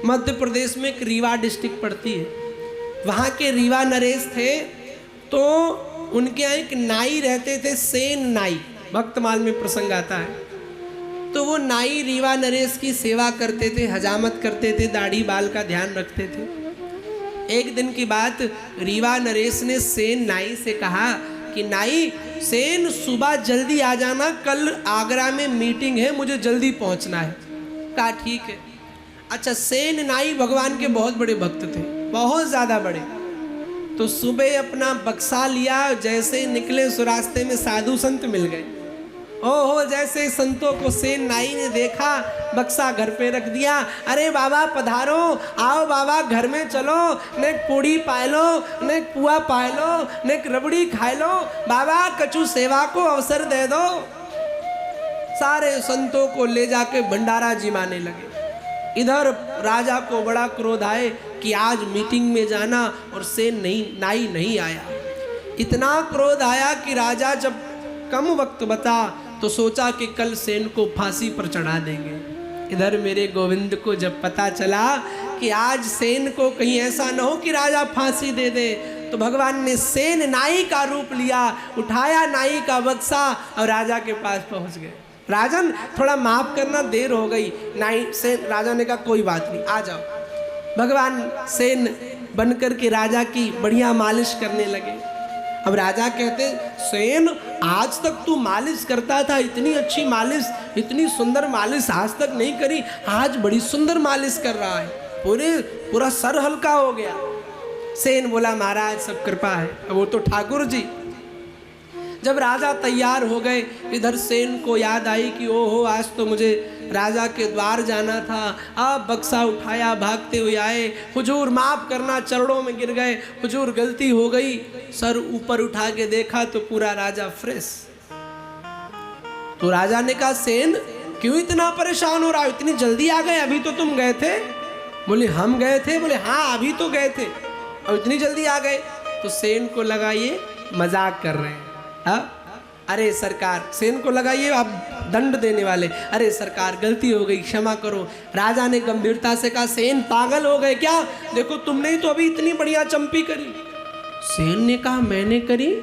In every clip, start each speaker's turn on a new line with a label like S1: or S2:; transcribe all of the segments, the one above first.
S1: मध्य प्रदेश में एक रीवा डिस्ट्रिक्ट पड़ती है, वहाँ के रीवा नरेश थे। तो उनके यहाँ एक नाई रहते थे, सेन नाई, भक्तमाल में प्रसंग आता है। तो वो नाई रीवा नरेश की सेवा करते थे, हजामत करते थे, दाढ़ी बाल का ध्यान रखते थे। एक दिन की बात, रीवा नरेश ने सेन नाई से कहा कि नाई, सेन सुबह जल्दी आ जाना, कल आगरा में मीटिंग है, मुझे जल्दी पहुंचना है। कहा ठीक है। अच्छा, सेन नाई भगवान के बहुत बड़े भक्त थे, बहुत ज़्यादा बड़े। तो सुबह अपना बक्सा लिया, जैसे निकले सो रास्ते में साधु संत मिल गए। ओहो, जैसे संतों को सेन नाई ने देखा, बक्सा घर पे रख दिया। अरे बाबा पधारो, आओ बाबा घर में चलो, ने पूड़ी पाए लो, ने पुआ पाए लो, ने रबड़ी खाए लो, बाबा कछु सेवा को अवसर दे दो। सारे संतों को ले जाके भंडारा जिमाने लगे। इधर राजा को बड़ा क्रोध आए कि आज मीटिंग में जाना और सेन नाई नहीं आया। इतना क्रोध आया कि राजा जब कम वक्त बता तो सोचा कि कल सेन को फांसी पर चढ़ा देंगे। इधर मेरे गोविंद को जब पता चला कि आज सेन को कहीं ऐसा न हो कि राजा फांसी दे दे, तो भगवान ने सेन नाई का रूप लिया, उठाया नाई का बक्सा और राजा के पास पहुंच गए। राजन थोड़ा माफ करना, देर हो गई। नाई सेन, राजा ने कहा कोई बात नहीं, आ जाओ। भगवान सेन बनकर के राजा की बढ़िया मालिश करने लगे। अब राजा कहते, सेन आज तक तू मालिश करता था, इतनी अच्छी मालिश, इतनी सुंदर मालिश आज तक नहीं करी, आज बड़ी सुंदर मालिश कर रहा है, पूरा सर हल्का हो गया। सेन बोला महाराज सब कृपा है। अब वो तो ठाकुर जी। जब राजा तैयार हो गए, इधर सेन को याद आई कि ओहो, आज तो मुझे राजा के द्वार जाना था। अब बक्सा उठाया, भागते हुए आए, हुजूर माफ़ करना, चरणों में गिर गए, हुजूर गलती हो गई। सर ऊपर उठा के देखा तो पूरा राजा फ्रेश। तो राजा ने कहा, सेन क्यों इतना परेशान हो रहा हो, इतनी जल्दी आ गए, अभी तो तुम गए थे। बोले हम गए थे। बोले हाँ अभी तो गए थे, अब इतनी जल्दी आ गए। तो सेन को लगा ये मजाक कर रहे हैं। अरे सरकार, सेन को लगाइए आप दंड देने वाले। अरे सरकार गलती हो गई, क्षमा करो। राजा ने गंभीरता से कहा, सेन पागल हो गए क्या, देखो तुमने ही तो अभी इतनी बढ़िया चंपी करी। सेन ने कहा मैंने करी?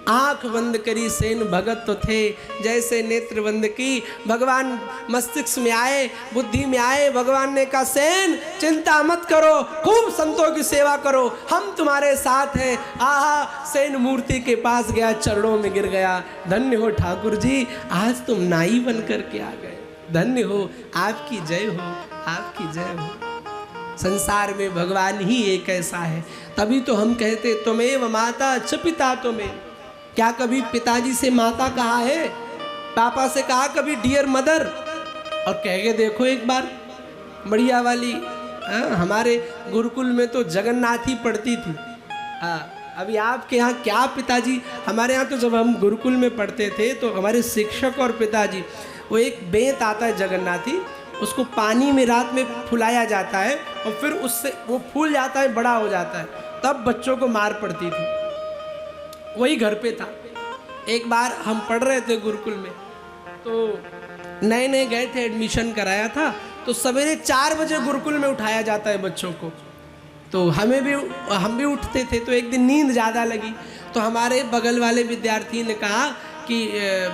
S1: आंख बंद करी, सेन भगत तो थे, जैसे नेत्र बंद की भगवान मस्तिष्क में आए, बुद्धि में आए। भगवान ने कहा, सेन चिंता मत करो, खूब संतों की सेवा करो, हम तुम्हारे साथ हैं। आहा, सेन मूर्ति के पास गया, चरणों में गिर गया। धन्य हो ठाकुर जी, आज तुम नाई बन करके आ गए, धन्य हो, आपकी जय हो, आपकी जय हो। संसार में भगवान ही एक ऐसा है। तभी तो हम कहते, तुमेव माता च पिता तुमेव। क्या कभी पिताजी से माता कहा है, पापा से कहा कभी डियर मदर? और कह के देखो एक बार, बढ़िया वाली। हमारे गुरुकुल में तो जगन्नाथी पढ़ती थी। अभी आपके यहाँ क्या पिताजी? हमारे यहाँ तो जब हम गुरुकुल में पढ़ते थे तो हमारे शिक्षक और पिताजी, वो एक बेंत आता है जगन्नाथी, उसको पानी में रात में फुलाया जाता है और फिर उससे वो फूल जाता है, बड़ा हो जाता है, तब बच्चों को मार पड़ती थी। वही घर पे था। एक बार हम पढ़ रहे थे गुरुकुल में, तो नए नए गए थे, एडमिशन कराया था, तो सवेरे 4 बजे गुरुकुल में उठाया जाता है बच्चों को। तो हम भी उठते थे। तो एक दिन नींद ज़्यादा लगी, तो हमारे बगल वाले विद्यार्थी ने कहा कि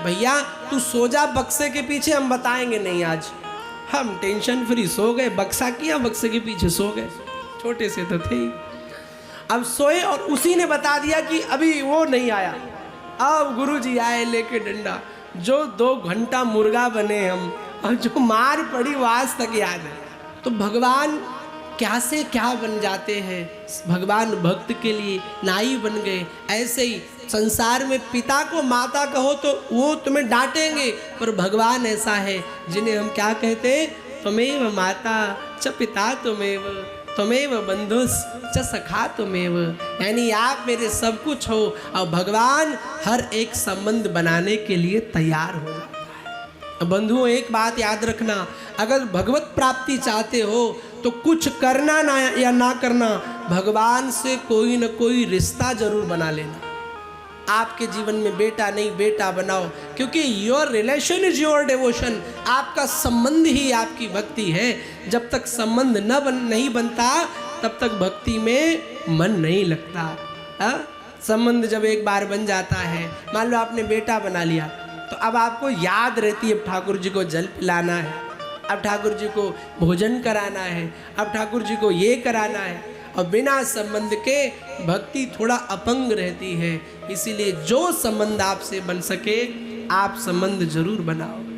S1: भैया तू सो जा बक्से के पीछे, हम बताएंगे नहीं आज। हम टेंशन फ्री सो गए, बक्सा किया, बक्से के पीछे सो गए, छोटे से तो थे ही। अब सोए और उसी ने बता दिया कि अभी वो नहीं आया। अब गुरुजी आए लेके डंडा, जो 2 घंटा मुर्गा बने हम, और जो मार पड़ी वो आज तक याद है। तो भगवान क्या से क्या बन जाते हैं, भगवान भक्त के लिए नाई बन गए। ऐसे ही संसार में पिता को माता कहो तो वो तुम्हें डांटेंगे, पर भगवान ऐसा है जिन्हें हम क्या कहते हैं, तुमेव माता च पिता तुमेव, तुमेव बंधुस च सखा तुमेव। यानी आप मेरे सब कुछ हो, और भगवान हर एक संबंध बनाने के लिए तैयार हो जाता है। बंधुओं एक बात याद रखना, अगर भगवत प्राप्ति चाहते हो तो कुछ करना ना या ना करना, भगवान से कोई न कोई रिश्ता जरूर बना लेना। आपके जीवन में बेटा नहीं बेटा बनाओ, क्योंकि your relation is your devotion. आपका संबंध ही आपकी भक्ति है। जब तक संबंध नहीं बनता तब तक भक्ति में मन नहीं लगता। संबंध जब एक बार बन जाता है, मान लो आपने बेटा बना लिया, तो अब आपको याद रहती है अब ठाकुर जी को जल पिलाना है, अब ठाकुर जी को भोजन कराना है, अब ठाकुर जी को ये कराना है। और बिना संबंध के भक्ति थोड़ा अपंग रहती है। इसीलिए जो संबंध आपसे बन सके आप संबंध जरूर बनाओ।